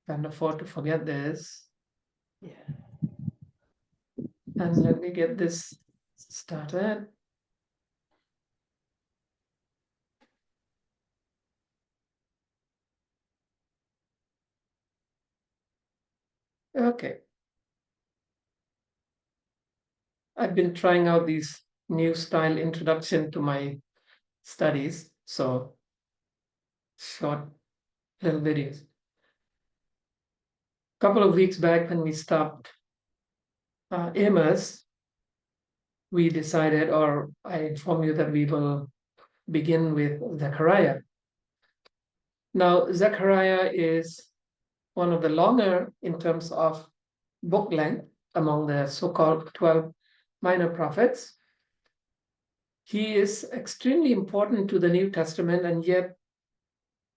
Can't afford to forget this. Yeah. And let me get this started. Okay. I've been trying out these new style introduction to my studies. So short little videos. A couple of weeks back when we stopped Amos, we decided, or I inform you that we will begin with Zechariah. Now, Zechariah is one of the longer in terms of book length among the so-called 12 minor prophets. He is extremely important to the New Testament and yet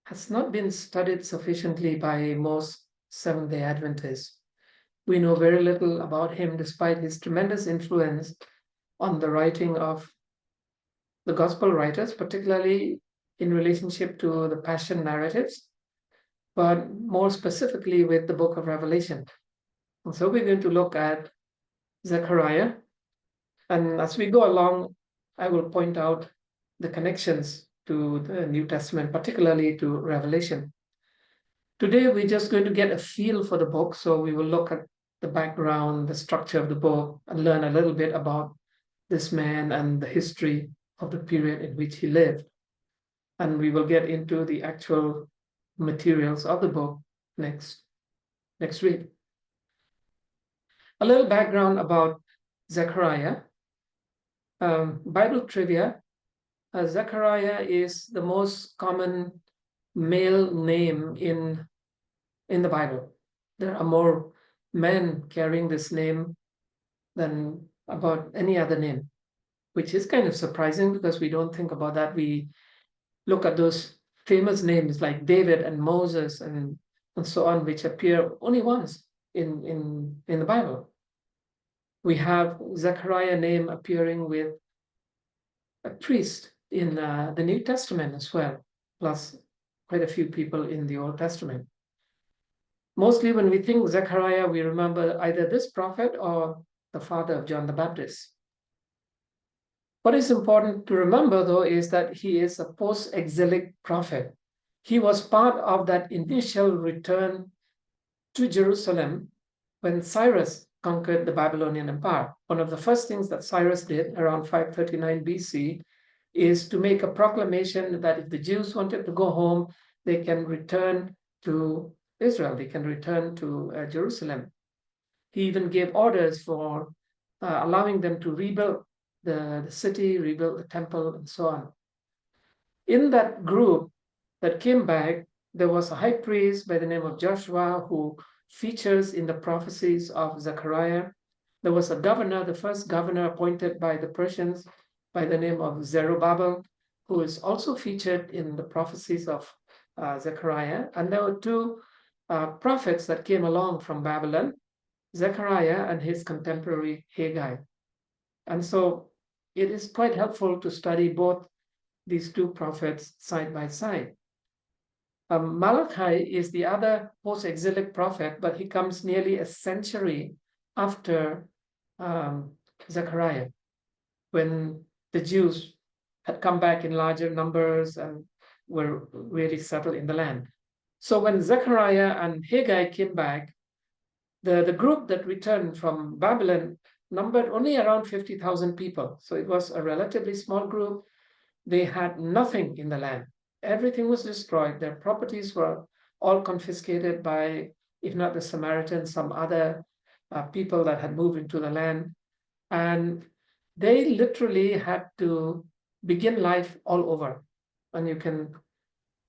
has not been studied sufficiently by most Seventh-day Adventists. We know very little about him despite his tremendous influence on the writing of the gospel writers, particularly in relationship to the passion narratives, but more specifically with the book of Revelation. And so we're going to look at Zechariah. And as we go along, I will point out the connections to the New Testament, particularly to Revelation. Today, we're just going to get a feel for the book. So we will look at the background, the structure of the book, and learn a little bit about this man and the history of the period in which he lived. And we will get into the actual materials of the book next week. A little background about Zechariah. Bible trivia. Zechariah is the most common male name in the Bible. There are more men carrying this name than about any other name, which is kind of surprising because we don't think about that. We look at those famous names like David and Moses and so on, which appear only once in the Bible. We have Zechariah name appearing with a priest in the New Testament as well, plus quite a few people in the Old Testament. Mostly when we think Zechariah, we remember either this prophet or the father of John the Baptist. What is important to remember, though, is that he is a post-exilic prophet. He was part of that initial return to Jerusalem when Cyrus conquered the Babylonian Empire. One of the first things that Cyrus did around 539 BC is to make a proclamation that if the Jews wanted to go home, they can return to Israel, they can return to Jerusalem. He even gave orders for allowing them to rebuild the city, rebuild the temple, and so on. In that group that came back, there was a high priest by the name of Joshua who features in the prophecies of Zechariah. There was a governor, the first governor appointed by the Persians by the name of Zerubbabel, who is also featured in the prophecies of Zechariah. And there were two prophets that came along from Babylon, Zechariah and his contemporary Haggai. And so it is quite helpful to study both these two prophets side by side. Malachi is the other post-exilic prophet, but he comes nearly a century after Zechariah, when the Jews had come back in larger numbers and were really settled in the land. So when Zechariah and Haggai came back, the group that returned from Babylon numbered only around 50,000 people. So it was a relatively small group. They had nothing in the land. Everything was destroyed. Their properties were all confiscated by, if not the Samaritans, some other people that had moved into the land. And they literally had to begin life all over. And you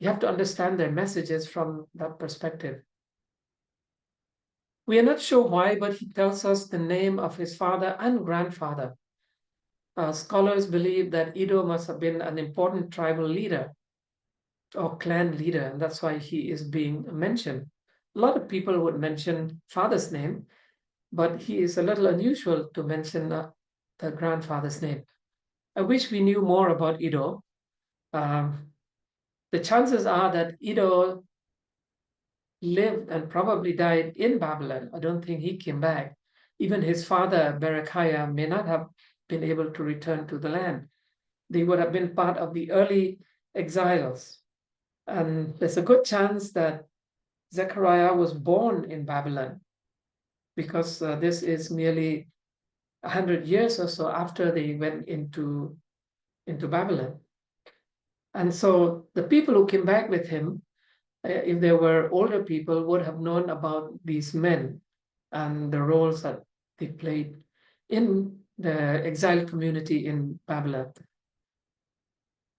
have to understand their messages from that perspective. We are not sure why, but he tells us the name of his father and grandfather. Scholars believe that Edo must have been an important tribal leader or clan leader, and that's why he is being mentioned. A lot of people would mention father's name, but he is a little unusual to mention the grandfather's name. I wish we knew more about Edo. The chances are that Edo lived and probably died in Babylon. I don't think he came back. Even his father, Berechiah, may not have been able to return to the land. They would have been part of the early exiles. And there's a good chance that Zechariah was born in Babylon, because this is nearly 100 years or so after they went into Babylon. And so the people who came back with him, if they were older people, would have known about these men and the roles that they played in the exiled community in Babylon.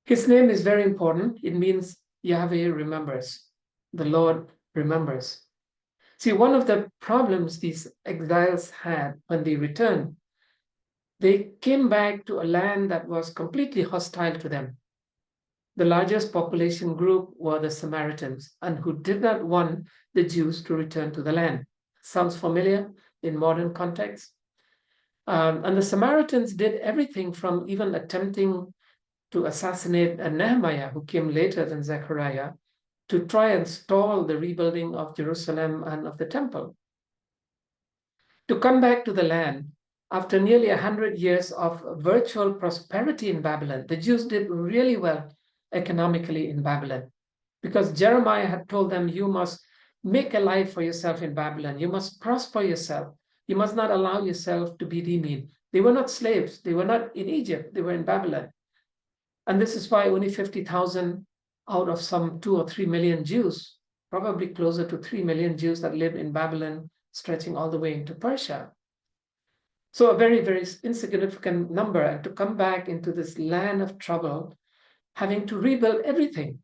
His name is very important. It means Yahweh remembers. The Lord remembers. See, one of the problems these exiles had when they returned, they came back to a land that was completely hostile to them. The largest population group were the Samaritans, and who did not want the Jews to return to the land. Sounds familiar in modern context? And the Samaritans did everything from even attempting to assassinate Nehemiah, who came later than Zechariah, to try and stall the rebuilding of Jerusalem and of the temple. To come back to the land, after nearly 100 years of virtual prosperity in Babylon, the Jews did really well economically in Babylon, because Jeremiah had told them, you must make a life for yourself in Babylon. You must prosper yourself. You must not allow yourself to be demeaned. They were not slaves. They were not in Egypt. They were in Babylon. And this is why only 50,000 out of some 2 or 3 million Jews, probably closer to 3 million Jews that lived in Babylon, stretching all the way into Persia. So a very, very insignificant number. And to come back into this land of trouble, having to rebuild everything,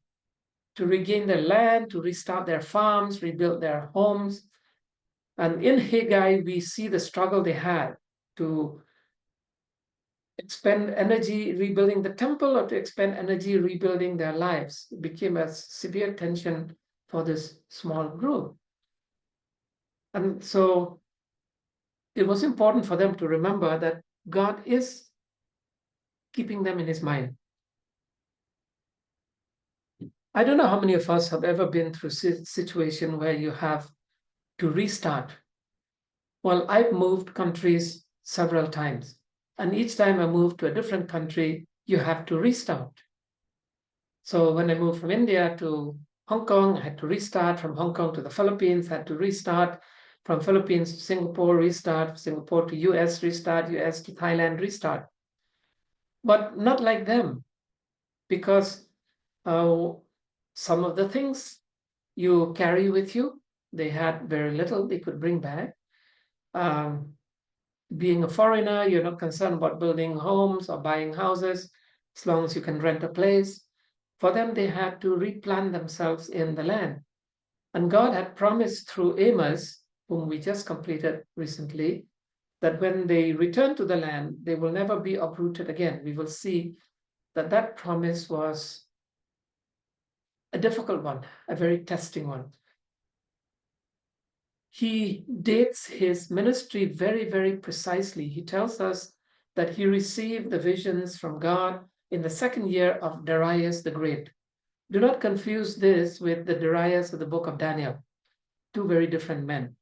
to regain their land, to restart their farms, rebuild their homes. And in Haggai, we see the struggle they had to expend energy rebuilding the temple or to expend energy rebuilding their lives. It became a severe tension for this small group. And so it was important for them to remember that God is keeping them in his mind. I don't know how many of us have ever been through a situation where you have to restart. Well, I've moved countries several times, and each time I moved to a different country, you have to restart. So when I moved from India to Hong Kong, I had to restart. From Hong Kong to the Philippines, I had to restart. From Philippines to Singapore, restart. Singapore to US, restart. US to Thailand, restart. But not like them, because some of the things you carry with you, they had very little they could bring back. Being a foreigner, you're not concerned about building homes or buying houses, as long as you can rent a place. For them, they had to replant themselves in the land. And God had promised through Amos, whom we just completed recently, that when they return to the land, they will never be uprooted again. We will see that that promise was a difficult one, a very testing one. He dates his ministry very, very precisely. He tells us that he received the visions from God in the second year of Darius the Great. Do not confuse this with the Darius of the book of Daniel, two very different men.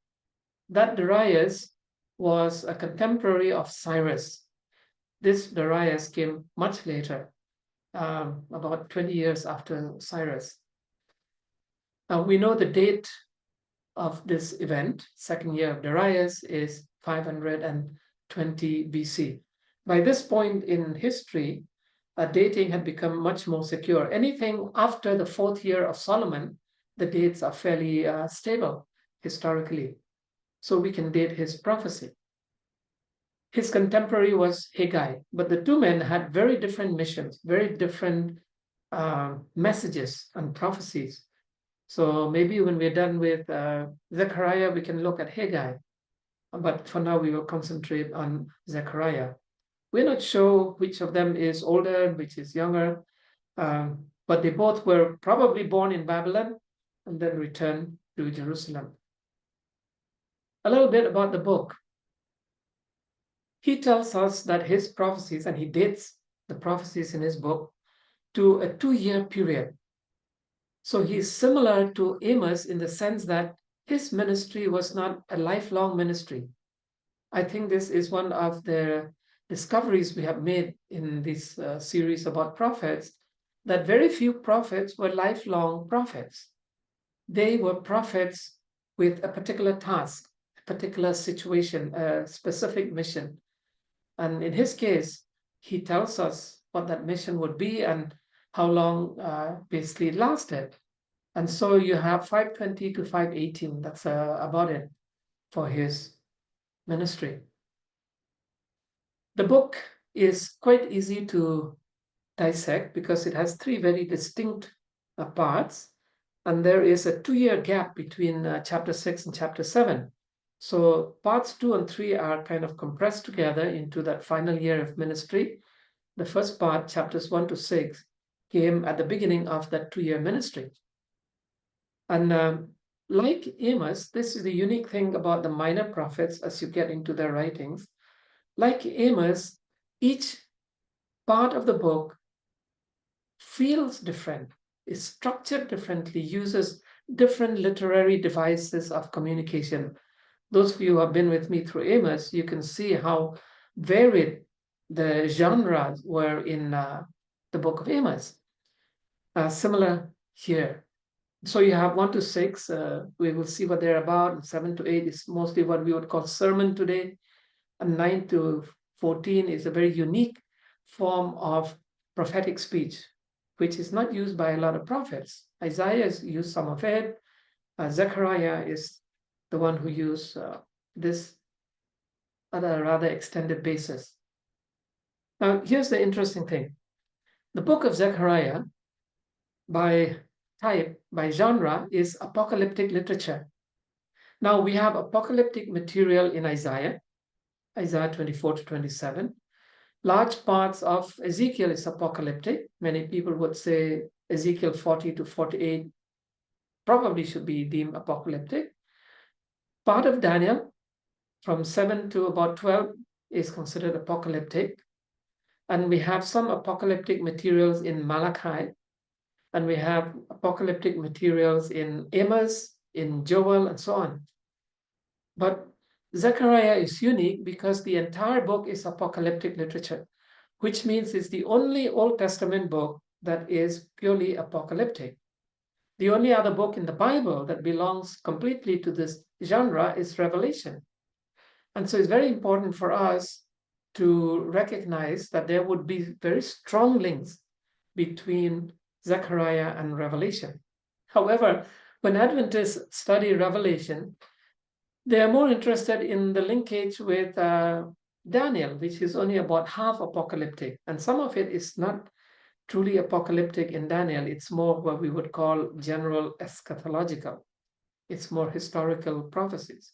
That Darius was a contemporary of Cyrus. This Darius came much later, about 20 years after Cyrus. Now we know the date of this event, second year of Darius, is 520 BC. By this point in history, dating had become much more secure. Anything after the fourth year of Solomon, the dates are fairly stable historically. So we can date his prophecy. His contemporary was Haggai, but the two men had very different missions, very different messages and prophecies. So maybe when we're done with Zechariah, we can look at Haggai. But for now, we will concentrate on Zechariah. We're not sure which of them is older, which is younger, but they both were probably born in Babylon and then returned to Jerusalem. A little bit about the book. He tells us that his prophecies, and he dates the prophecies in his book to a 2-year period. So he's similar to Amos in the sense that his ministry was not a lifelong ministry. I think this is one of the discoveries we have made in this series about prophets, that very few prophets were lifelong prophets. They were prophets with a particular task, a particular situation, a specific mission. And in his case, he tells us what that mission would be and how long basically it lasted. And so you have 520 to 518. That's about it for his ministry. The book is quite easy to dissect because it has three very distinct parts. And there is a 2-year gap between chapter 6 and chapter 7. So parts 2 and 3 are kind of compressed together into that final year of ministry. The first part, chapters 1 to 6, came at the beginning of that 2-year ministry. And like Amos, this is the unique thing about the minor prophets as you get into their writings. Like Amos, each part of the book feels different, is structured differently, uses different literary devices of communication. Those of you who have been with me through Amos, you can see how varied the genres were in the book of Amos. Similar here. So you have 1 to 6, we will see what they're about, and 7 to 8 is mostly what we would call sermon today, and 9 to 14 is a very unique form of prophetic speech, which is not used by a lot of prophets. Isaiah has used some of it. Zechariah is the one who used this on a rather extended basis. Now, here's the interesting thing. The book of Zechariah, by type, by genre, is apocalyptic literature. Now, we have apocalyptic material in Isaiah 24 to 27. Large parts of Ezekiel is apocalyptic. Many people would say Ezekiel 40 to 48 probably should be deemed apocalyptic. Part of Daniel from 7 to about 12 is considered apocalyptic. And we have some apocalyptic materials in Malachi, and we have apocalyptic materials in Amos, in Joel, and so on. But Zechariah is unique because the entire book is apocalyptic literature, which means it's the only Old Testament book that is purely apocalyptic. The only other book in the Bible that belongs completely to this genre is Revelation. And so it's very important for us to recognize that there would be very strong links between Zechariah and Revelation. However, when Adventists study Revelation, they are more interested in the linkage with Daniel, which is only about half apocalyptic. And some of it is not truly apocalyptic in Daniel. It's more what we would call general eschatological. It's more historical prophecies.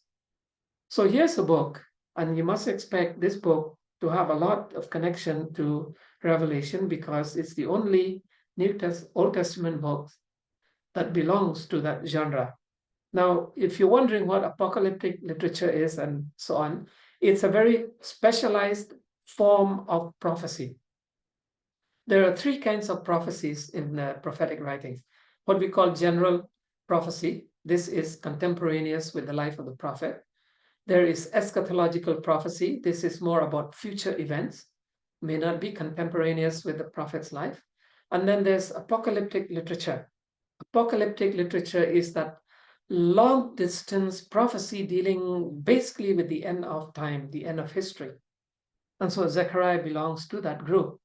So here's a book, and you must expect this book to have a lot of connection to Revelation because it's the only Old Testament book that belongs to that genre. Now, if you're wondering what apocalyptic literature is and so on, it's a very specialized form of prophecy. There are three kinds of prophecies in prophetic writings. What we call general prophecy. This is contemporaneous with the life of the prophet. There is eschatological prophecy. This is more about future events, may not be contemporaneous with the prophet's life. And then there's apocalyptic literature. Apocalyptic literature is that long distance prophecy dealing basically with the end of time, the end of history. And so Zechariah belongs to that group,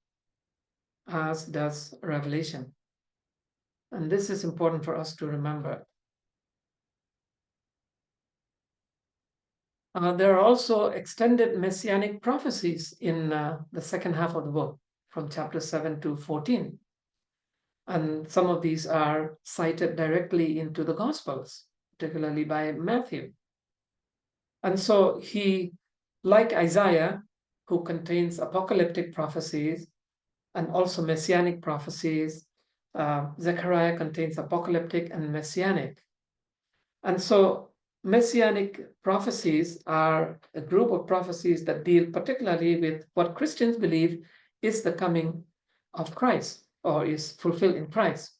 as does Revelation. And this is important for us to remember. There are also extended messianic prophecies in the second half of the book, from chapter 7 to 14. And some of these are cited directly into the Gospels, particularly by Matthew. And so he, like Isaiah, who contains apocalyptic prophecies and also messianic prophecies, Zechariah contains apocalyptic and messianic. And so messianic prophecies are a group of prophecies that deal particularly with what Christians believe is the coming of Christ or is fulfilled in Christ.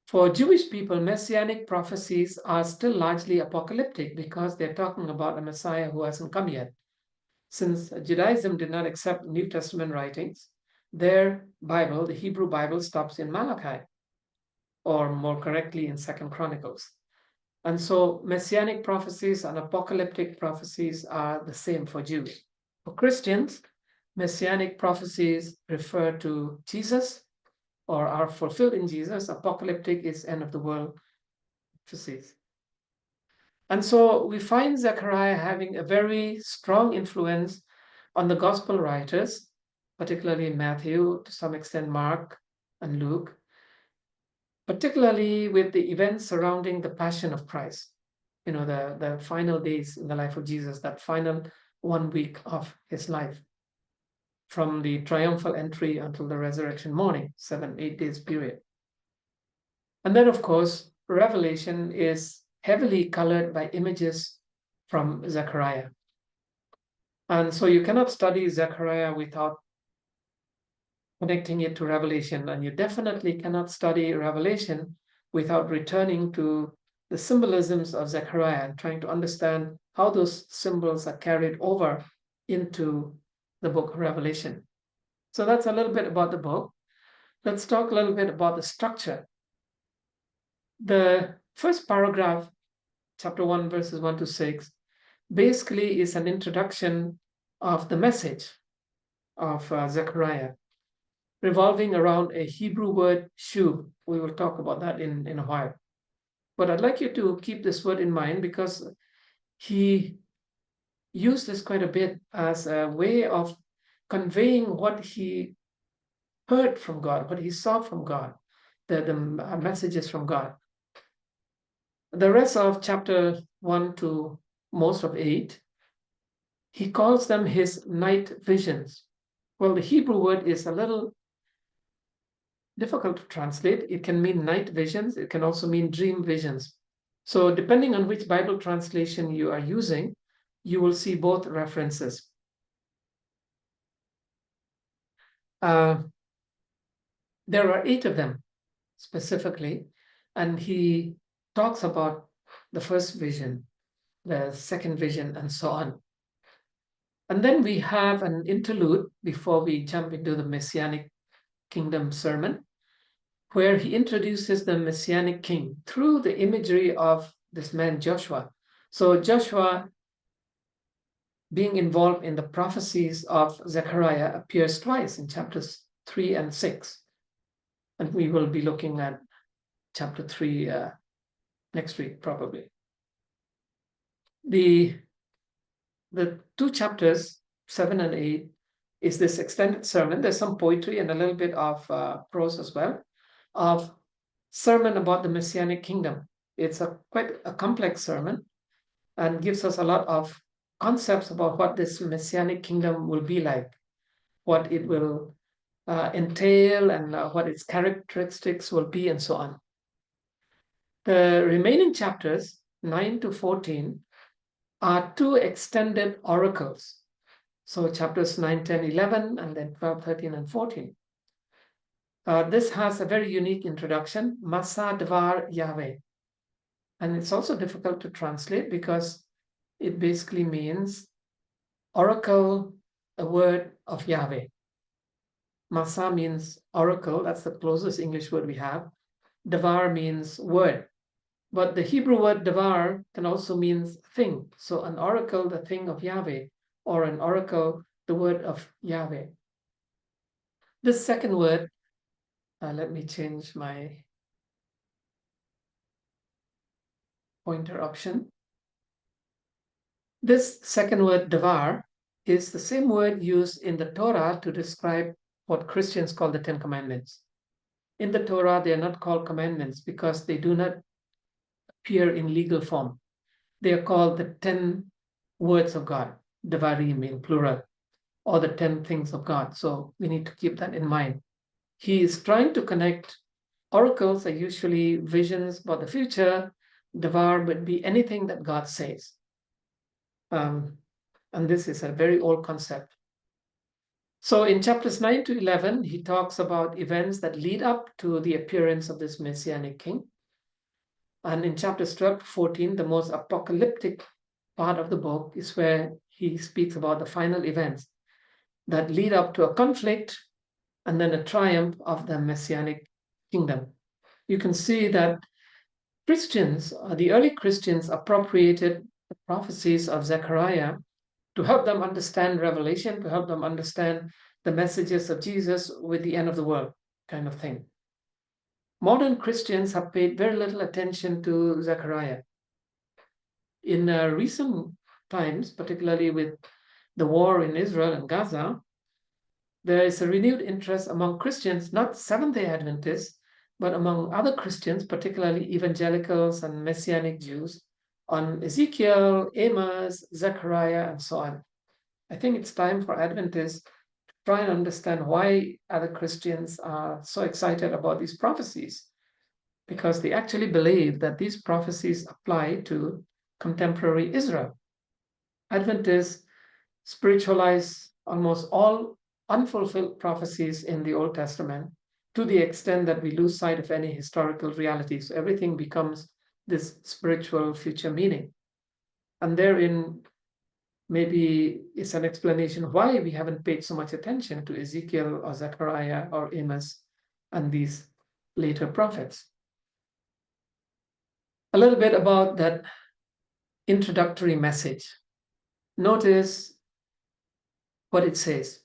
For Jewish people, messianic prophecies are still largely apocalyptic because they're talking about a Messiah who hasn't come yet. Since Judaism did not accept New Testament writings, their Bible, the Hebrew Bible, stops in Malachi, or more correctly in Second Chronicles. And so messianic prophecies and apocalyptic prophecies are the same for Jews. For Christians, messianic prophecies refer to Jesus or are fulfilled in Jesus. Apocalyptic is end of the world prophecies. And so we find Zechariah having a very strong influence on the gospel writers, particularly Matthew, to some extent Mark and Luke, particularly with the events surrounding the Passion of Christ, the final days in the life of Jesus, that final 1 week of his life, from the triumphal entry until the resurrection morning, 7-8 days period. And then, of course, Revelation is heavily colored by images from Zechariah. And so you cannot study Zechariah without connecting it to Revelation, and you definitely cannot study Revelation without returning to the symbolisms of Zechariah and trying to understand how those symbols are carried over into the book of Revelation. So that's a little bit about the book. Let's talk a little bit about the structure. The first paragraph, chapter 1, verses 1 to 6, basically is an introduction of the message of Zechariah, revolving around a Hebrew word, shuv. We will talk about that in a while. But I'd like you to keep this word in mind because he used this quite a bit as a way of conveying what he heard from God, what he saw from God, the messages from God. The rest of chapter 1 to most of 8, he calls them his night visions. Well, the Hebrew word is a little difficult to translate. It can mean night visions. It can also mean dream visions. So depending on which Bible translation you are using, you will see both references. There are 8 of them specifically, and he talks about the first vision, the second vision, and so on. And then we have an interlude before we jump into the Messianic Kingdom sermon, where he introduces the Messianic king through the imagery of this man Joshua. So Joshua, being involved in the prophecies of Zechariah, appears twice in chapters 3 and 6. And we will be looking at chapter 3 next week, probably. The 2 chapters, 7 and 8, is this extended sermon. There's some poetry and a little bit of prose as well, of sermon about the Messianic kingdom. It's quite a complex sermon and gives us a lot of concepts about what this Messianic kingdom will be like, what it will entail, and what its characteristics will be, and so on. The remaining chapters, 9 to 14, are 2 extended oracles. So chapters 9, 10, 11, and then 12, 13, and 14. This has a very unique introduction, Masa Dvar Yahweh. And it's also difficult to translate because it basically means oracle, a word of Yahweh. Masa means oracle, that's the closest English word we have. Davar means word. But the Hebrew word davar can also mean thing. So an oracle, the thing of Yahweh, or an oracle, the word of Yahweh. This second word, let me change my pointer option. This second word, davar, is the same word used in the Torah to describe what Christians call the 10 Commandments. In the Torah, they are not called commandments because they do not appear in legal form. They are called the 10 words of God, devarim in plural, or the 10 things of God. So we need to keep that in mind. He is trying to connect. Oracles are usually visions about the future. Devar would be anything that God says. And this is a very old concept. So in chapters 9 to 11, he talks about events that lead up to the appearance of this Messianic king. And in chapters 12 to 14, the most apocalyptic part of the book is where he speaks about the final events that lead up to a conflict and then a triumph of the Messianic kingdom. You can see that Christians, the early Christians, appropriated the prophecies of Zechariah to help them understand Revelation, to help them understand the messages of Jesus with the end of the world kind of thing. Modern Christians have paid very little attention to Zechariah. In recent times, particularly with the war in Israel and Gaza, there is a renewed interest among Christians, not Seventh-day Adventists, but among other Christians, particularly evangelicals and Messianic Jews, on Ezekiel, Amos, Zechariah, and so on. I think it's time for Adventists to try and understand why other Christians are so excited about these prophecies, because they actually believe that these prophecies apply to contemporary Israel. Adventists spiritualize almost all unfulfilled prophecies in the Old Testament to the extent that we lose sight of any historical reality. So everything becomes this spiritual future meaning. And therein, maybe it's an explanation why we haven't paid so much attention to Ezekiel or Zechariah or Amos and these later prophets. A little bit about that introductory message. Notice what it says.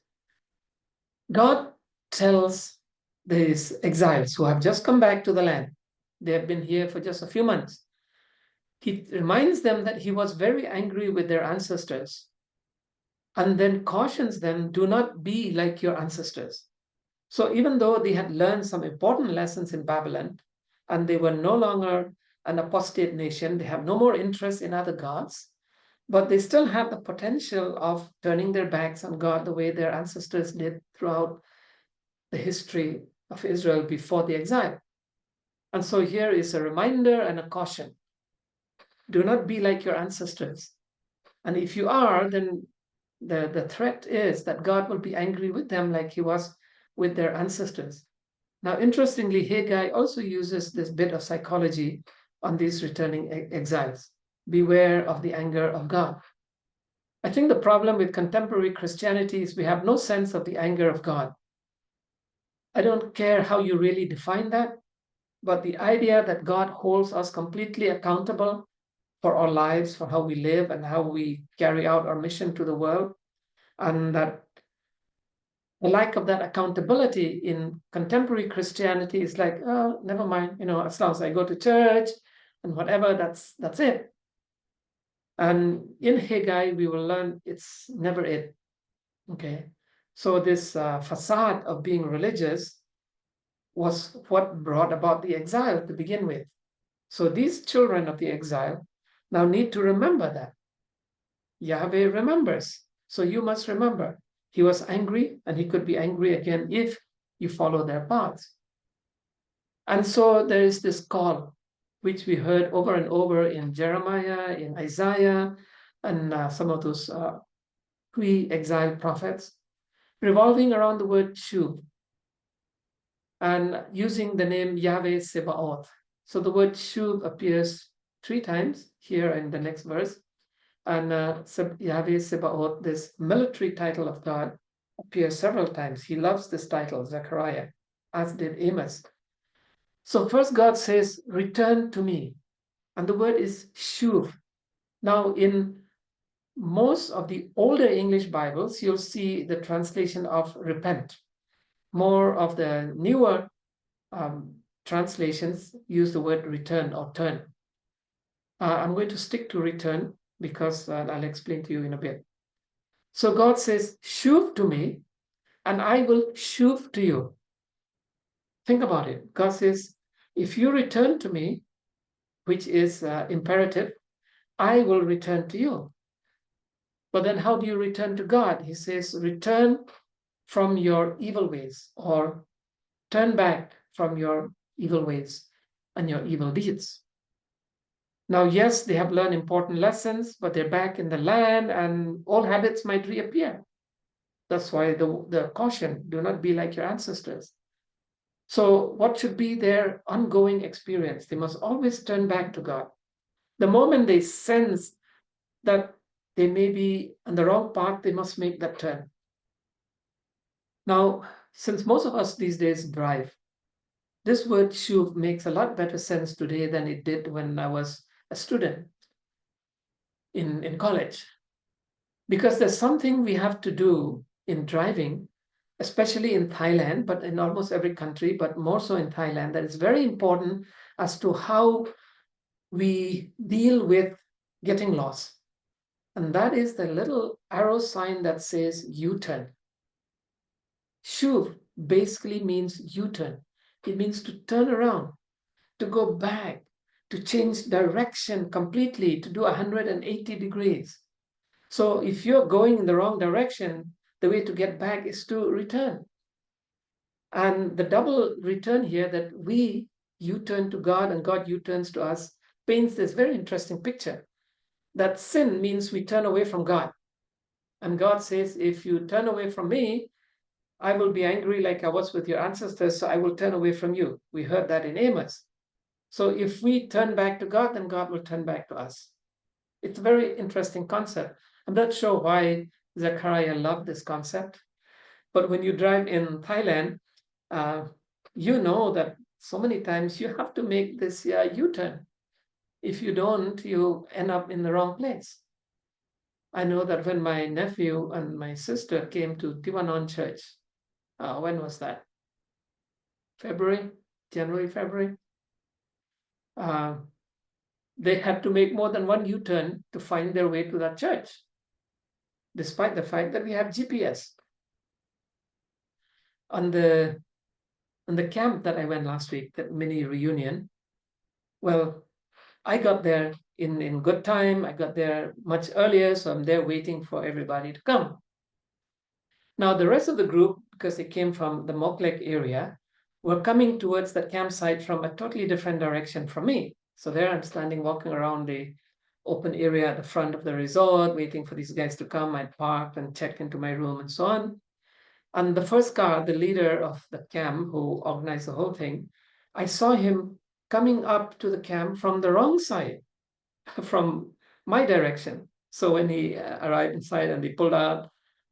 God tells these exiles who have just come back to the land, they have been here for just a few months. He reminds them that he was very angry with their ancestors and then cautions them, do not be like your ancestors. So even though they had learned some important lessons in Babylon and they were no longer an apostate nation, they have no more interest in other gods, but they still have the potential of turning their backs on God the way their ancestors did throughout the history of Israel before the exile. And so here is a reminder and a caution. Do not be like your ancestors. And if you are, then the threat is that God will be angry with them like he was with their ancestors. Now, interestingly, Haggai also uses this bit of psychology on these returning exiles. Beware of the anger of God. I think the problem with contemporary Christianity is we have no sense of the anger of God. I don't care how you really define that, but the idea that God holds us completely accountable for our lives, for how we live and how we carry out our mission to the world, and that the lack of that accountability in contemporary Christianity is like, oh, never mind, as long as I go to church and whatever, that's it. And in Haggai, we will learn it's never it. Okay, so this facade of being religious was what brought about the exile to begin with. So these children of the exile now need to remember that. Yahweh remembers. So you must remember. He was angry and he could be angry again if you follow their paths. And so there is this call, which we heard over and over in Jeremiah, in Isaiah, and some of those pre-exile prophets, revolving around the word shuv and using the name Yahweh Sebaoth. So the word shuv appears 3 times here in the next verse. And Yahweh Sebaoth, this military title of God, appears several times. He loves this title, Zechariah, as did Amos. So first God says, return to me. And the word is shuv. Now in most of the older English Bibles, you'll see the translation of repent. More of the newer translations use the word return or turn. I'm going to stick to return because I'll explain to you in a bit. So God says, shuv to me, and I will shuv to you. Think about it. God says, if you return to me, which is imperative, I will return to you. But then how do you return to God? He says, return from your evil ways, or turn back from your evil ways and your evil deeds. Now, yes, they have learned important lessons, but they're back in the land and old habits might reappear. That's why the caution, do not be like your ancestors. So what should be their ongoing experience? They must always turn back to God. The moment they sense that they may be on the wrong path, they must make that turn. Now, since most of us these days drive, this word shuv makes a lot better sense today than it did when I was a student in college. Because there's something we have to do in driving, especially in Thailand, but in almost every country, but more so in Thailand, that is very important as to how we deal with getting lost. And that is the little arrow sign that says U-turn. Shuv basically means U-turn. It means to turn around, to go back, to change direction completely, to do 180 degrees. So if you're going in the wrong direction, the way to get back is to return. And the double return here, that we U-turn to God and God U-turns to us, paints this very interesting picture. That sin means we turn away from God. And God says, if you turn away from me, I will be angry like I was with your ancestors, so I will turn away from you. We heard that in Amos. So if we turn back to God, then God will turn back to us. It's a very interesting concept. I'm not sure why Zechariah loved this concept, but when you drive in Thailand, you know that so many times you have to make this U-turn. If you don't, you end up in the wrong place. I know that when my nephew and my sister came to Tiwanan Church, when was that? January, February. They had to make more than one U-turn to find their way to that church, despite the fact that we have GPS. On the camp that I went last week, that mini reunion, well, I got there in good time. I got there much earlier, so I'm there waiting for everybody to come. Now, the rest of the group, because they came from the Moklek area, were coming towards the campsite from a totally different direction from me. So there I'm standing, walking around the open area at the front of the resort, waiting for these guys to come. I parked and checked into my room and so on. And the first car, the leader of the camp who organized the whole thing, I saw him coming up to the camp from the wrong side, from my direction. So when he arrived inside and he pulled out,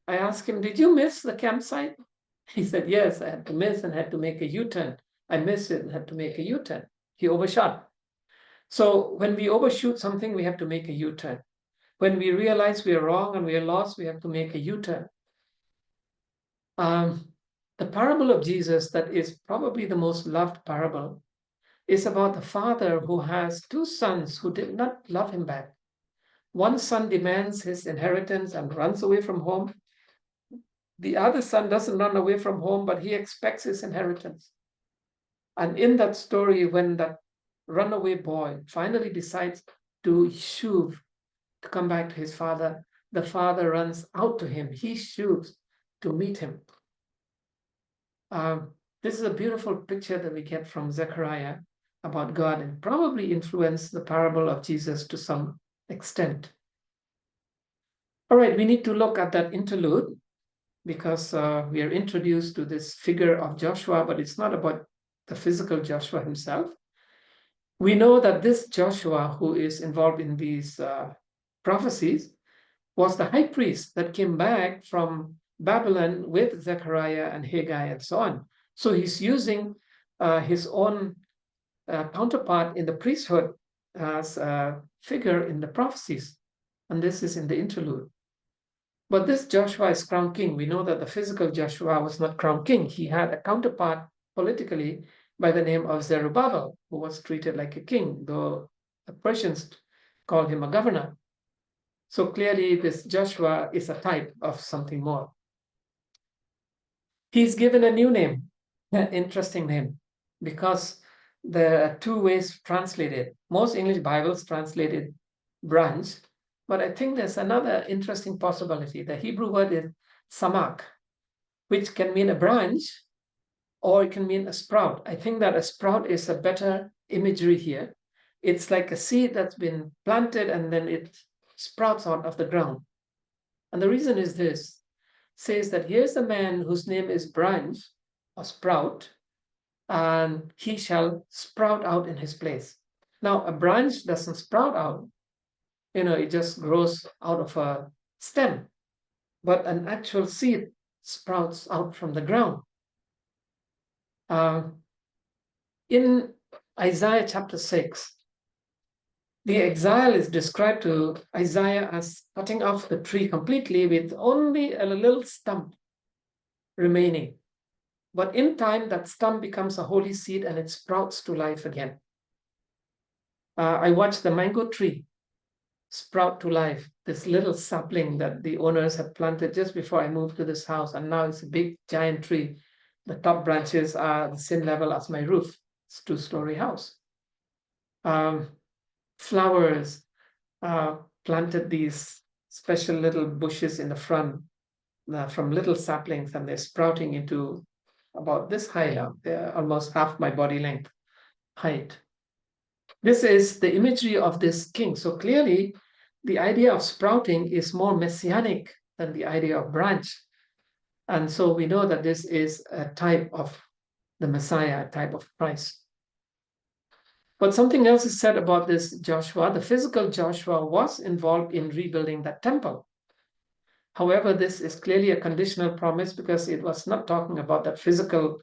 I asked him, "Did you miss the campsite?" He said, "Yes, I had to miss and had to make a U-turn. I missed it and had to make a U-turn." He overshot. So when we overshoot something, we have to make a U-turn. When we realize we are wrong and we are lost, we have to make a U-turn. The parable of Jesus, that is probably the most loved parable, is about the father who has two sons who did not love him back. One son demands his inheritance and runs away from home. The other son doesn't run away from home, but he expects his inheritance. And in that story, when that runaway boy finally decides to shuv, to come back to his father, the father runs out to him. He shooves to meet him. This is a beautiful picture that we get from Zechariah about God, and probably influenced the parable of Jesus to some extent. All right, we need to look at that interlude, because we are introduced to this figure of Joshua, but it's not about the physical Joshua himself. We know that this Joshua, who is involved in these prophecies, was the high priest that came back from Babylon with Zechariah and Haggai and so on. So he's using his own counterpart in the priesthood as a figure in the prophecies. And this is in the interlude. But this Joshua is crowned king. We know that the physical Joshua was not crowned king. He had a counterpart politically by the name of Zerubbabel, who was treated like a king, though the Persians called him a governor. So clearly this Joshua is a type of something more. He's given a new name, an interesting name, because there are two ways to translate it. Most English Bibles translate it branch, but I think there's another interesting possibility. The Hebrew word is samak, which can mean a branch or it can mean a sprout. I think that a sprout is a better imagery here. It's like a seed that's been planted and then it sprouts out of the ground. And the reason is this: says that here's a man whose name is branch or sprout, and he shall sprout out in his place. Now, a branch doesn't sprout out, it just grows out of a stem, but an actual seed sprouts out from the ground. In Isaiah chapter 6, the exile is described to Isaiah as cutting off the tree completely with only a little stump remaining. But in time, that stump becomes a holy seed and it sprouts to life again. I watched the mango tree sprout to life, this little sapling that the owners had planted just before I moved to this house. And now it's a big giant tree. The top branches are the same level as my roof. It's a 2-story house. Flowers planted these special little bushes in the front from little saplings, and they're sprouting into about this high now. They're almost half my body length height. This is the imagery of this king. So clearly, the idea of sprouting is more messianic than the idea of branch. And so we know that this is a type of the Messiah, a type of Christ. But something else is said about this Joshua. The physical Joshua was involved in rebuilding that temple. However, this is clearly a conditional promise because it was not talking about that physical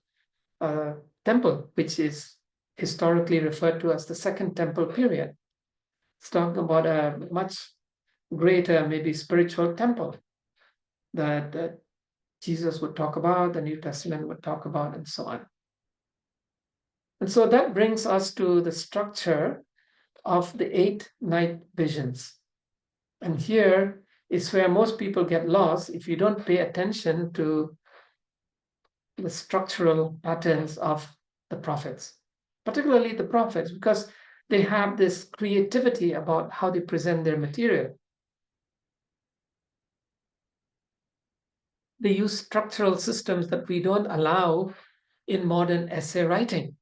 temple, which is historically referred to as the Second Temple period. It's talking about a much greater, maybe spiritual temple that Jesus would talk about, the New Testament would talk about, and so on. And so that brings us to the structure of the 8 night visions. And here is where most people get lost if you don't pay attention to the structural patterns of the prophets, particularly the prophets, because they have this creativity about how they present their material. They use structural systems that we don't allow in modern essay writing.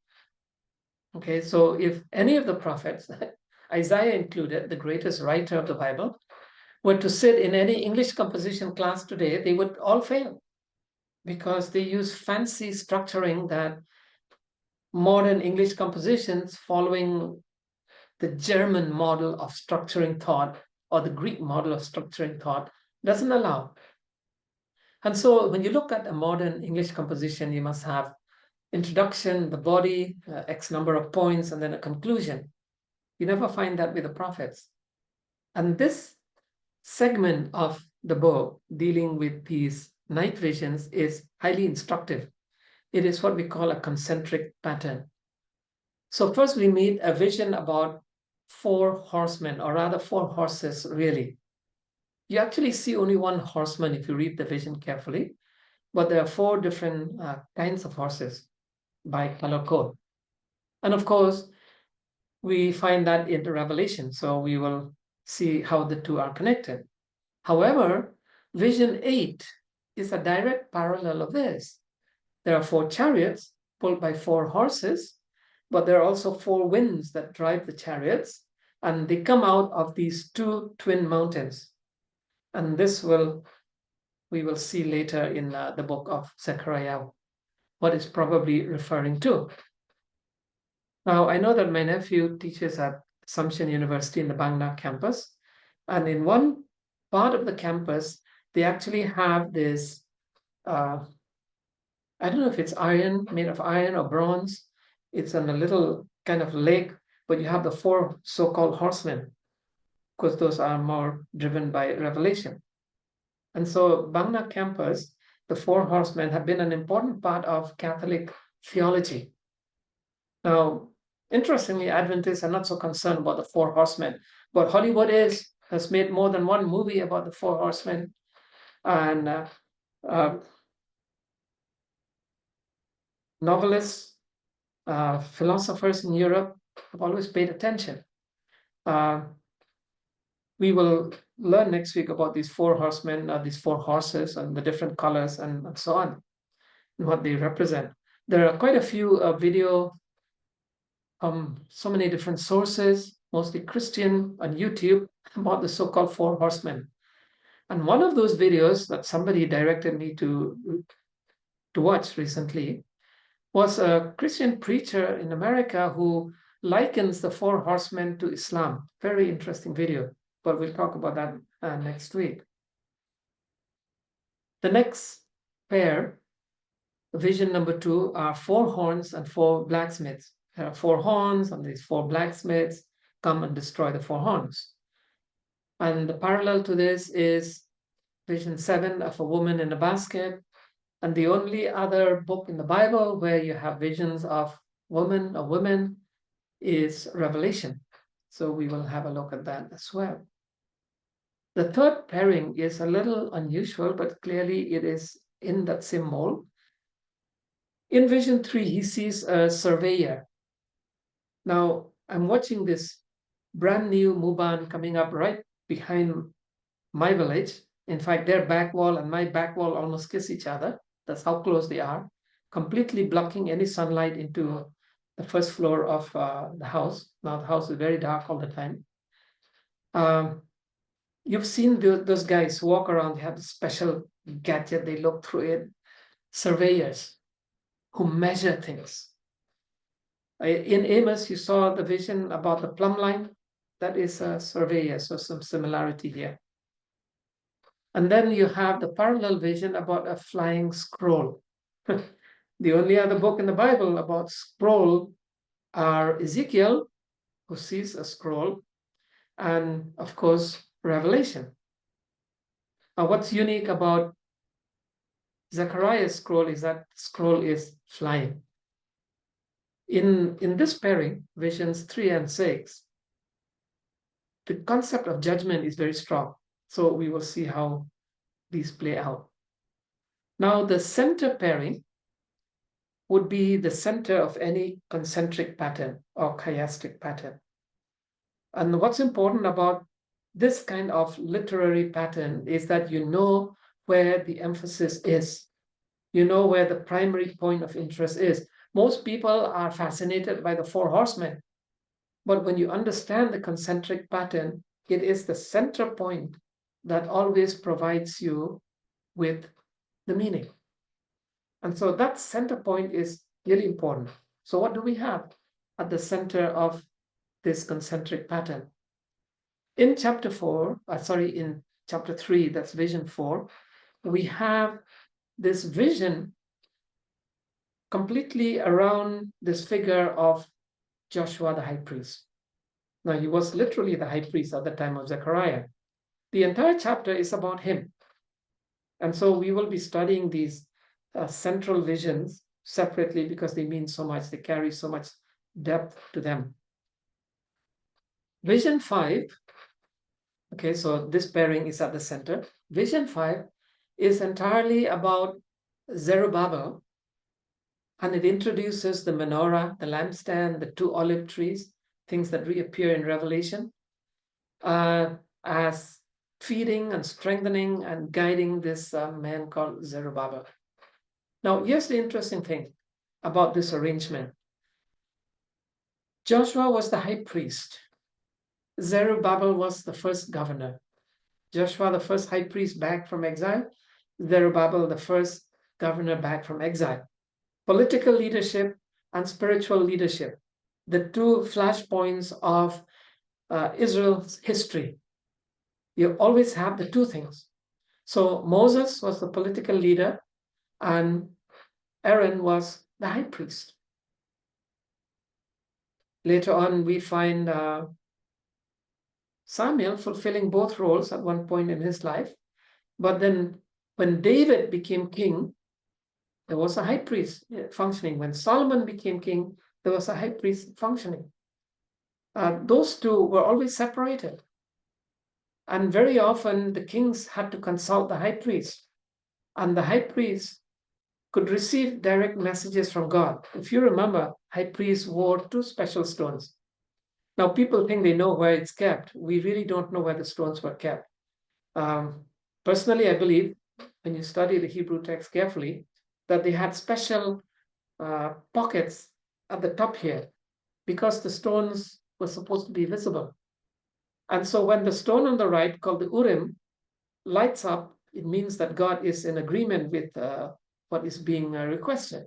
Okay, so if any of the prophets, Isaiah included, the greatest writer of the Bible, were to sit in any English composition class today, they would all fail because they use fancy structuring that modern English compositions following the German model of structuring thought or the Greek model of structuring thought doesn't allow. And so when you look at a modern English composition, you must have introduction, the body, X number of points, and then a conclusion. You never find that with the prophets. And this segment of the book dealing with these night visions is highly instructive. It is what we call a concentric pattern. So first we meet a vision about 4 horsemen, or rather 4 horses, really. You actually see only one horseman if you read the vision carefully, but there are 4 different kinds of horses by color code. And of course, we find that in the Revelation, so we will see how the 2 are connected. However, vision 8 is a direct parallel of this. There are 4 chariots pulled by 4 horses, but there are also 4 winds that drive the chariots, and they come out of these 2 twin mountains. And this we will see later in the book of Zechariah, what is probably referring to. Now, I know that my nephew teaches at Assumption University in the Bangna campus, and in one part of the campus, they actually have this, I don't know if it's iron, made of iron or bronze. It's on a little kind of lake, but you have the 4 so-called horsemen, because those are more driven by revelation. And so Bangna campus, the 4 horsemen have been an important part of Catholic theology. Now, interestingly, Adventists are not so concerned about the 4 horsemen, but Hollywood has made more than one movie about the 4 horsemen. And novelists, philosophers in Europe have always paid attention. We will learn next week about these 4 horsemen, these 4 horses, and the different colors and so on, and what they represent. There are quite a few video from so many different sources, mostly Christian, on YouTube, about the so-called 4 horsemen. And one of those videos that somebody directed me to watch recently was a Christian preacher in America who likens the four horsemen to Islam. Very interesting video, but we'll talk about that next week. The next pair, vision number 2, are 4 horns and 4 blacksmiths. There are 4 horns, and these 4 blacksmiths come and destroy the 4 horns. And the parallel to this is vision 7 of a woman in a basket. And the only other book in the Bible where you have visions of women or women is Revelation. So we will have a look at that as well. The third pairing is a little unusual, but clearly it is in that same mold. In vision 3, he sees a surveyor. Now, I'm watching this brand new Muban coming up right behind my village. In fact, their back wall and my back wall almost kiss each other. That's how close they are, completely blocking any sunlight into the first floor of the house. Now the house is very dark all the time. You've seen those guys walk around, they have a special gadget, they look through it. Surveyors who measure things. In Amos, you saw the vision about the plumb line. That is a surveyor, so some similarity here. And then you have the parallel vision about a flying scroll. The only other book in the Bible about scroll are Ezekiel, who sees a scroll, and of course, Revelation. Now, what's unique about Zechariah's scroll is that scroll is flying. In this pairing, visions 3 and 6, the concept of judgment is very strong. So we will see how these play out. Now, the center pairing would be the center of any concentric pattern or chiastic pattern. And what's important about this kind of literary pattern is that you know where the emphasis is. You know where the primary point of interest is. Most people are fascinated by the 4 horsemen, but when you understand the concentric pattern, it is the center point that always provides you with the meaning. And so that center point is really important. So what do we have at the center of this concentric pattern? In chapter 3, that's vision 4, we have this vision completely around this figure of Joshua the high priest. Now, he was literally the high priest at the time of Zechariah. The entire chapter is about him. And so we will be studying these central visions separately because they mean so much, they carry so much depth to them. Vision 5, okay, so this pairing is at the center. Vision 5 is entirely about Zerubbabel, and it introduces the menorah, the lampstand, the 2 olive trees, things that reappear in Revelation, as feeding and strengthening and guiding this man called Zerubbabel. Now, here's the interesting thing about this arrangement. Joshua was the high priest. Zerubbabel was the first governor. Joshua, the first high priest back from exile. Zerubbabel, the first governor back from exile. Political leadership and spiritual leadership, the 2 flashpoints of Israel's history. You always have the 2 things. So Moses was the political leader and Aaron was the high priest. Later on, we find Samuel fulfilling both roles at one point in his life. But then when David became king, there was a high priest functioning. When Solomon became king, there was a high priest functioning. Those 2 were always separated. And very often the kings had to consult the high priest. And the high priest could receive direct messages from God. If you remember, high priest wore 2 special stones. Now, people think they know where it's kept. We really don't know where the stones were kept. Personally, I believe, when you study the Hebrew text carefully, that they had special pockets at the top here because the stones were supposed to be visible. And so when the stone on the right, called the Urim, lights up, it means that God is in agreement with what is being requested.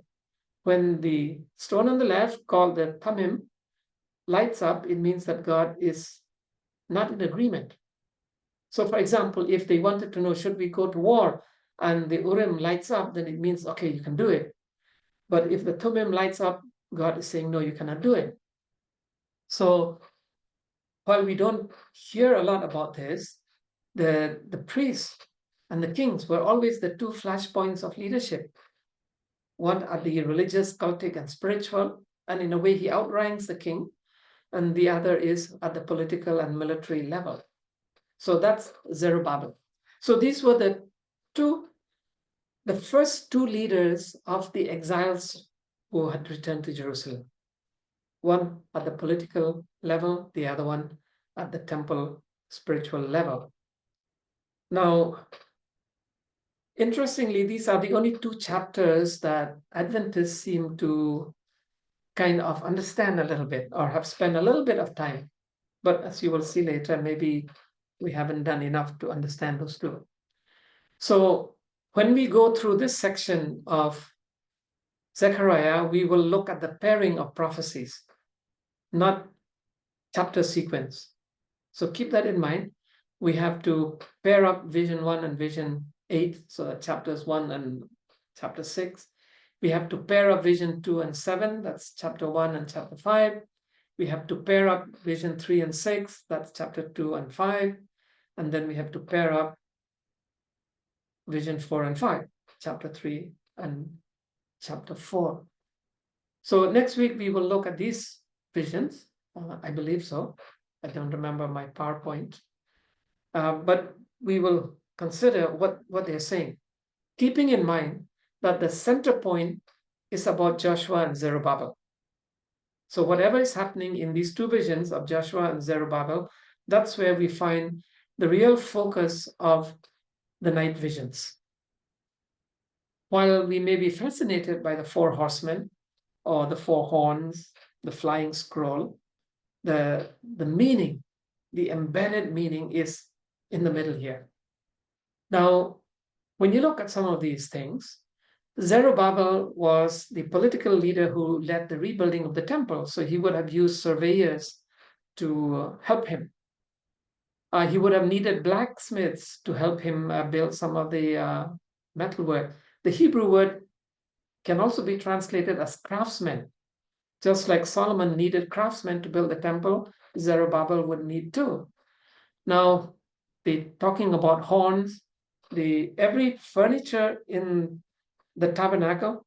When the stone on the left, called the Thummim, lights up, it means that God is not in agreement. So, for example, if they wanted to know, should we go to war, and the Urim lights up, then it means, okay, you can do it. But if the Thummim lights up, God is saying, no, you cannot do it. So while we don't hear a lot about this, the priests and the kings were always the two flashpoints of leadership. One at the religious, cultic, and spiritual, and in a way he outranks the king, and the other is at the political and military level. So that's Zerubbabel. So these were the first two leaders of the exiles who had returned to Jerusalem. One at the political level, the other one at the temple spiritual level. Now, interestingly, these are the only two chapters that Adventists seem to kind of understand a little bit or have spent a little bit of time. But as you will see later, maybe we haven't done enough to understand those two. So when we go through this section of Zechariah, we will look at the pairing of prophecies, not chapter sequence. So keep that in mind. We have to pair up vision 1 and vision 8, so that chapters 1 and chapter 6. We have to pair up vision 2 and 7, that's chapter 1 and chapter 5. We have to pair up vision 3 and 6, that's chapter 2 and 5. And then we have to pair up vision 4 and 5, chapter 3 and chapter 4. So next week we will look at these visions. I believe so. I don't remember my PowerPoint. But we will consider what they're saying, keeping in mind that the center point is about Joshua and Zerubbabel. So whatever is happening in these two visions of Joshua and Zerubbabel, that's where we find the real focus of the night visions. While we may be fascinated by the 4 horsemen or the 4 horns, the flying scroll, the meaning, the embedded meaning is in the middle here. Now, when you look at some of these things, Zerubbabel was the political leader who led the rebuilding of the temple. So he would have used surveyors to help him. He would have needed blacksmiths to help him build some of the metalwork. The Hebrew word can also be translated as craftsmen. Just like Solomon needed craftsmen to build the temple, Zerubbabel would need too. Now, talking about horns, every furniture in the tabernacle,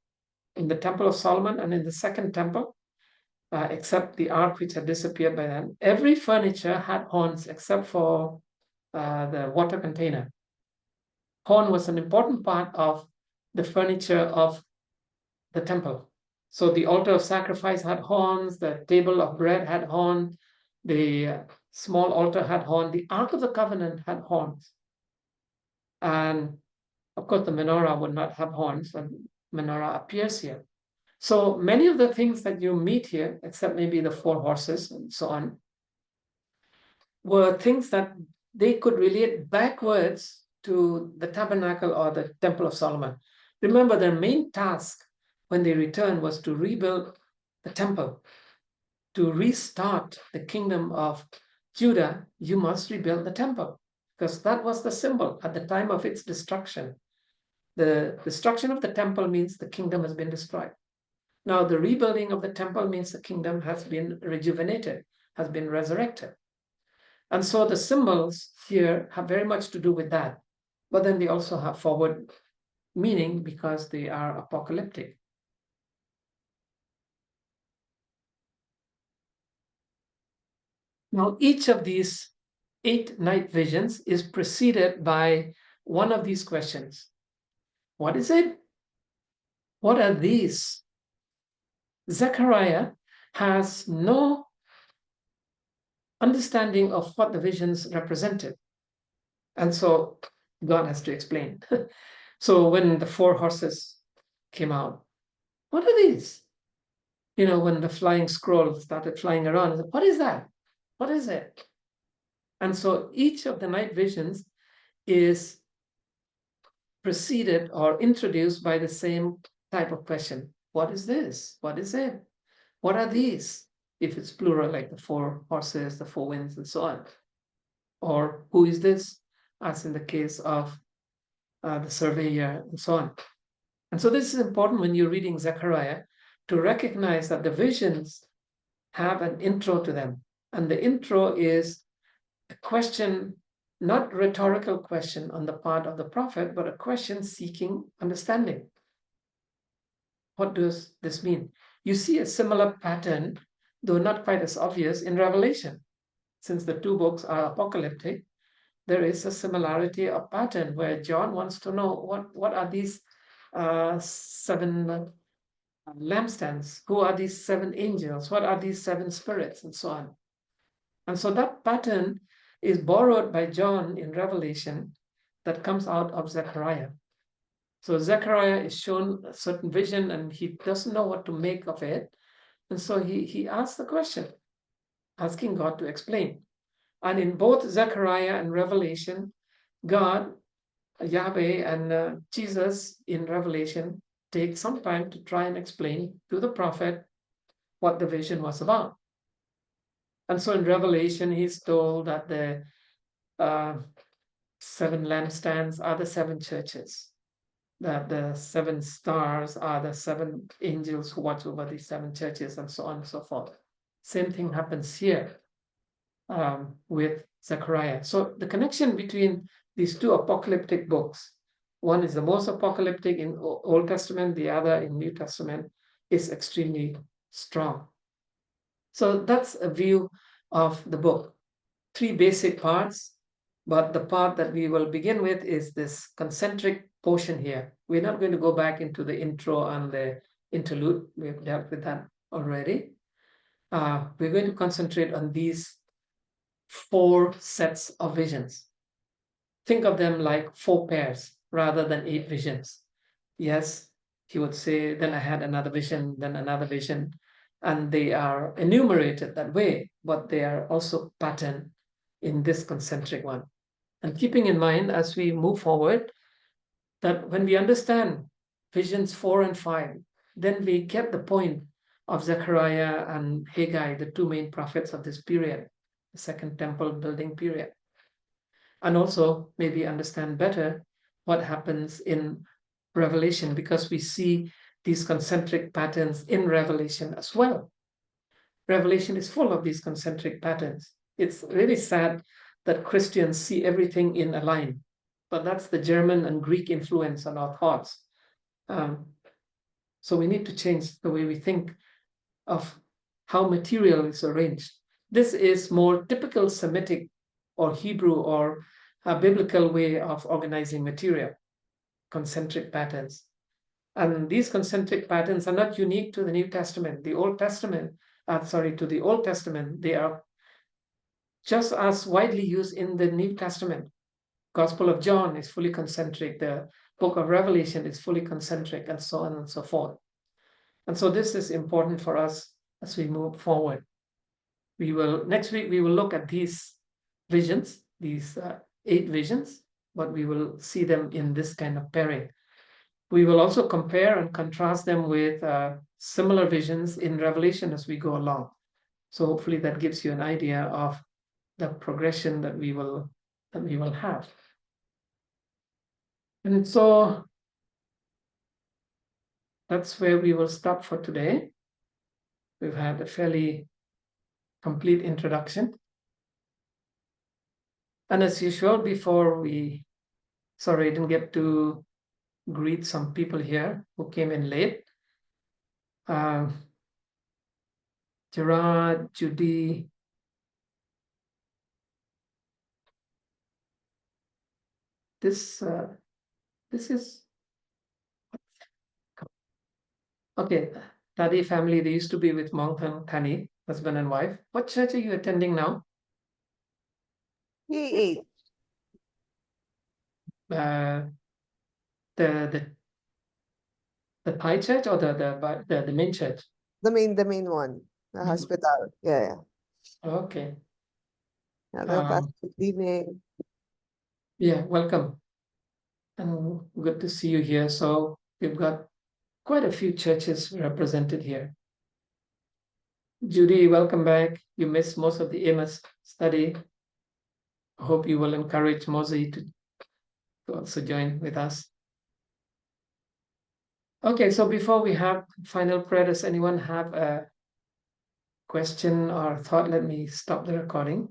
in the temple of Solomon and in the second temple, except the ark which had disappeared by then, every furniture had horns except for the water container. Horn was an important part of the furniture of the temple. So the altar of sacrifice had horns, the table of bread had horn, the small altar had horn, the Ark of the Covenant had horns. And of course, the menorah would not have horns, and menorah appears here. So many of the things that you meet here, except maybe the 4 horses and so on, were things that they could relate backwards to the tabernacle or the temple of Solomon. Remember, their main task when they returned was to rebuild the temple. To restart the kingdom of Judah, you must rebuild the temple, because that was the symbol at the time of its destruction. The destruction of the temple means the kingdom has been destroyed. Now, the rebuilding of the temple means the kingdom has been rejuvenated, has been resurrected. And so the symbols here have very much to do with that. But then they also have forward meaning because they are apocalyptic. Now, each of these 8 night visions is preceded by one of these questions. What is it? What are these? Zechariah has no understanding of what the visions represented. And so God has to explain. So when the 4 horses came out, what are these? When the flying scroll started flying around, what is that? What is it? And so each of the night visions is preceded or introduced by the same type of question. What is this? What is it? What are these? If it's plural, like the four horses, the four winds, and so on. Or who is this? As in the case of the surveyor, and so on. And so this is important when you're reading Zechariah to recognize that the visions have an intro to them. And the intro is a question, not rhetorical question on the part of the prophet, but a question seeking understanding. What does this mean? You see a similar pattern, though not quite as obvious, in Revelation. Since the two books are apocalyptic, there is a similarity of pattern where John wants to know what are these seven lampstands? Who are these seven angels? What are these seven spirits? And so on. And so that pattern is borrowed by John in Revelation that comes out of Zechariah. So Zechariah is shown a certain vision and he doesn't know what to make of it. And so he asks the question, asking God to explain. And in both Zechariah and Revelation, God, Yahweh, and Jesus in Revelation take some time to try and explain to the prophet what the vision was about. And so in Revelation, he's told that the seven lampstands are the seven churches, that the seven stars are the seven angels who watch over these seven churches, and so on and so forth. Same thing happens here with Zechariah. So the connection between these two apocalyptic books, one is the most apocalyptic in Old Testament, the other in New Testament, is extremely strong. So that's a view of the book. Three basic parts, but the part that we will begin with is this concentric portion here. We're not going to go back into the intro and the interlude. We've dealt with that already. We're going to concentrate on these four sets of visions. Think of them like four pairs rather than 8 visions. Yes, he would say, then I had another vision, then another vision, and they are enumerated that way, but they are also patterned in this concentric one. And keeping in mind as we move forward, that when we understand visions 4 and 5, then we get the point of Zechariah and Haggai, the two main prophets of this period, the Second Temple building period. And also maybe understand better what happens in Revelation, because we see these concentric patterns in Revelation as well. Revelation is full of these concentric patterns. It's really sad that Christians see everything in a line, but that's the German and Greek influence on our thoughts. So we need to change the way we think of how material is arranged. This is more typical Semitic or Hebrew or a biblical way of organizing material, concentric patterns. And these concentric patterns are not unique to the New Testament. The Old Testament, to the Old Testament, they are just as widely used in the New Testament. Gospel of John is fully concentric. The book of Revelation is fully concentric, and so on and so forth. And so this is important for us as we move forward. Next week, we will look at these visions, these 8 visions, but we will see them in this kind of pairing. We will also compare and contrast them with similar visions in Revelation as we go along. So hopefully that gives you an idea of the progression that we will have. And so that's where we will stop for today. We've had a fairly complete introduction. And as usual, before sorry, I didn't get to greet some people here who came in late. Gerard, Judy, this is okay. Tadi family, they used to be with Monk and Tani, husband and wife. What church are you attending now? He The Thai church or the main church? the main one, the hospital. Yeah. Okay. Hello, Pastor. Good evening. Yeah, welcome. and good to see you here. So we've got quite a few churches represented here. Judy, welcome back. You missed most of the Amos study. I hope you will encourage Mozi to also join with us. Okay, so before we have final prayer, does anyone have a question or thought? Let me stop the recording.